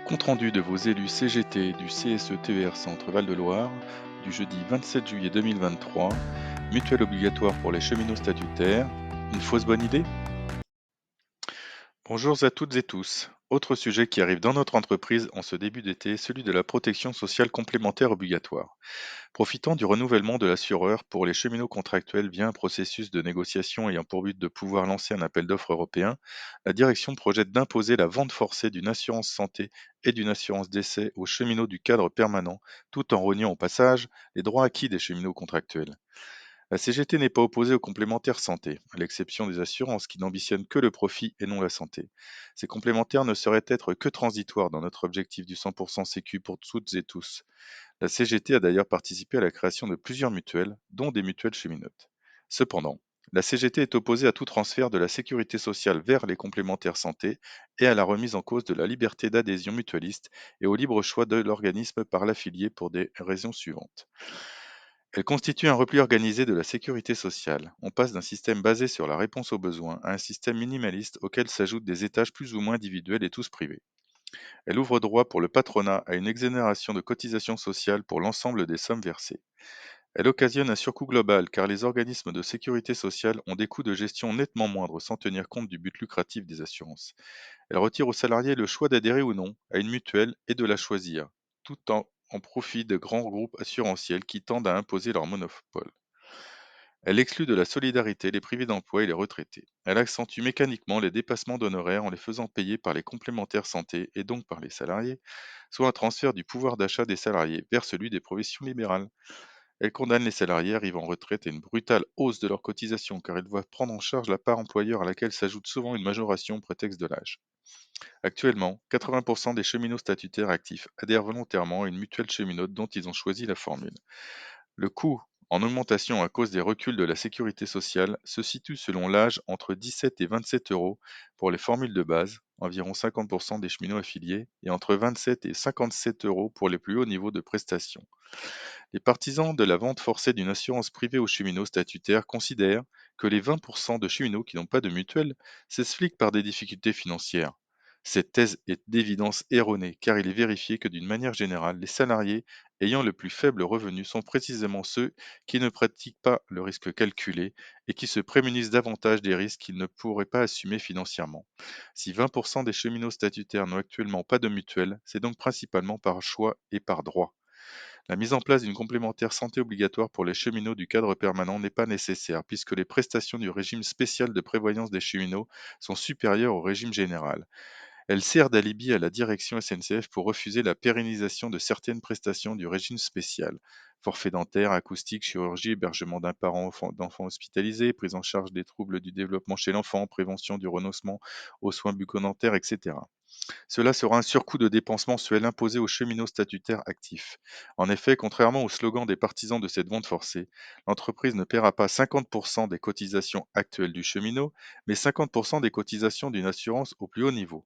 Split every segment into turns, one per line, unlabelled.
Compte rendu de vos élus CGT du CSE-TER Centre Val-de-Loire du jeudi 27 juillet 2023, mutuelle obligatoire pour les cheminots statutaires, une fausse bonne idée? Bonjour à toutes et tous. Autre sujet qui arrive dans notre entreprise en ce début d'été, celui de la protection sociale complémentaire obligatoire. Profitant du renouvellement de l'assureur pour les cheminots contractuels via un processus de négociation ayant pour but de pouvoir lancer un appel d'offres européen, la direction projette d'imposer la vente forcée d'une assurance santé et d'une assurance décès aux cheminots du cadre permanent, tout en reniant au passage les droits acquis des cheminots contractuels. La CGT n'est pas opposée aux complémentaires santé, à l'exception des assurances qui n'ambitionnent que le profit et non la santé. Ces complémentaires ne sauraient être que transitoires dans notre objectif du 100% sécu pour toutes et tous. La CGT a d'ailleurs participé à la création de plusieurs mutuelles, dont des mutuelles cheminotes. Cependant, la CGT est opposée à tout transfert de la sécurité sociale vers les complémentaires santé et à la remise en cause de la liberté d'adhésion mutualiste et au libre choix de l'organisme par l'affilié pour des raisons suivantes. Elle constitue un repli organisé de la sécurité sociale. On passe d'un système basé sur la réponse aux besoins à un système minimaliste auquel s'ajoutent des étages plus ou moins individuels et tous privés. Elle ouvre droit pour le patronat à une exonération de cotisations sociales pour l'ensemble des sommes versées. Elle occasionne un surcoût global car les organismes de sécurité sociale ont des coûts de gestion nettement moindres sans tenir compte du but lucratif des assurances. Elle retire aux salariés le choix d'adhérer ou non à une mutuelle et de la choisir, tout en profit de grands groupes assurantiels qui tendent à imposer leur monopole. Elle exclut de la solidarité les privés d'emploi et les retraités. Elle accentue mécaniquement les dépassements d'honoraires en les faisant payer par les complémentaires santé et donc par les salariés, soit un transfert du pouvoir d'achat des salariés vers celui des professions libérales. Elle condamne les salariés arrivant en retraite à une brutale hausse de leurs cotisations car ils doivent prendre en charge la part employeur à laquelle s'ajoute souvent une majoration au prétexte de l'âge. Actuellement, 80% des cheminots statutaires actifs adhèrent volontairement à une mutuelle cheminote dont ils ont choisi la formule. Le coût, en augmentation à cause des reculs de la sécurité sociale, se situe selon l'âge entre 17 et 27 euros pour les formules de base, environ 50% des cheminots affiliés, et entre 27 et 57 euros pour les plus hauts niveaux de prestations. Les partisans de la vente forcée d'une assurance privée aux cheminots statutaires considèrent que les 20% de cheminots qui n'ont pas de mutuelle s'expliquent par des difficultés financières. Cette thèse est d'évidence erronée car il est vérifié que d'une manière générale, les salariés ayant le plus faible revenu sont précisément ceux qui ne pratiquent pas le risque calculé et qui se prémunissent davantage des risques qu'ils ne pourraient pas assumer financièrement. Si 20% des cheminots statutaires n'ont actuellement pas de mutuelle, c'est donc principalement par choix et par droit. La mise en place d'une complémentaire santé obligatoire pour les cheminots du cadre permanent n'est pas nécessaire puisque les prestations du régime spécial de prévoyance des cheminots sont supérieures au régime général. Elle sert d'alibi à la direction SNCF pour refuser la pérennisation de certaines prestations du régime spécial. Forfait dentaire, acoustique, chirurgie, hébergement d'un parent d'enfant hospitalisé, prise en charge des troubles du développement chez l'enfant, prévention du renoncement aux soins bucco-dentaires, etc. Cela sera un surcoût de dépenses mensuelles imposé aux cheminots statutaires actifs. En effet, contrairement au slogan des partisans de cette vente forcée, l'entreprise ne paiera pas 50% des cotisations actuelles du cheminot, mais 50% des cotisations d'une assurance au plus haut niveau.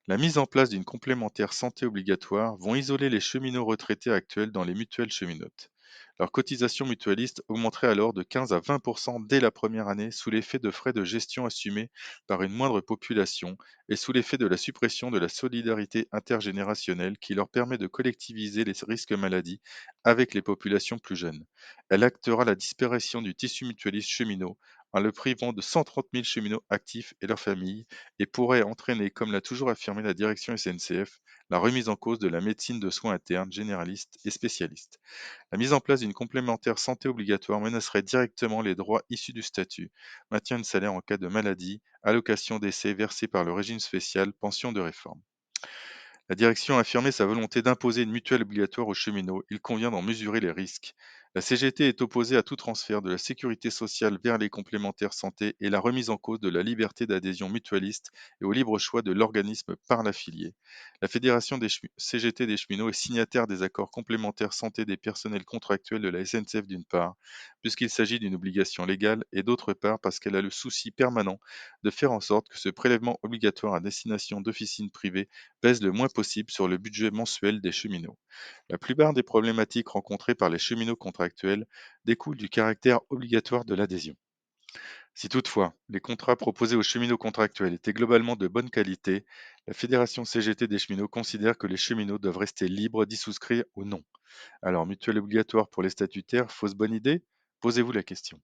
La mise en place d'une complémentaire santé obligatoire vont isoler les cheminots retraités actuels dans les mutuelles cheminotes. Leur cotisation mutualiste augmenterait alors de 15 à 20% dès la première année sous l'effet de frais de gestion assumés par une moindre population et sous l'effet de la suppression de la solidarité intergénérationnelle qui leur permet de collectiviser les risques maladies avec les populations plus jeunes. Elle actera la disparition du tissu mutualiste cheminot en le privant de 130 000 cheminots actifs et leurs familles et pourrait entraîner, comme l'a toujours affirmé la direction SNCF, la remise en cause de la médecine de soins internes généralistes et spécialistes. La mise en place d'une complémentaire santé obligatoire menacerait directement les droits issus du statut, maintien de salaire en cas de maladie, allocation d'essai versée par le régime spécial, pension de réforme. La direction a affirmé sa volonté d'imposer une mutuelle obligatoire aux cheminots. Il convient d'en mesurer les risques. La CGT est opposée à tout transfert de la sécurité sociale vers les complémentaires santé et la remise en cause de la liberté d'adhésion mutualiste et au libre choix de l'organisme par l'affilié. La Fédération des CGT des cheminots est signataire des accords complémentaires santé des personnels contractuels de la SNCF d'une part, puisqu'il s'agit d'une obligation légale, et d'autre part parce qu'elle a le souci permanent de faire en sorte que ce prélèvement obligatoire à destination d'officines privées pèse le moins possible sur le budget mensuel des cheminots. La plupart des problématiques rencontrées par les cheminots contractuels découlent du caractère obligatoire de l'adhésion. Si toutefois les contrats proposés aux cheminots contractuels étaient globalement de bonne qualité, la Fédération CGT des cheminots considère que les cheminots doivent rester libres d'y souscrire ou non. Alors, mutuelle obligatoire pour les statutaires, fausse bonne idée? Posez-vous la question.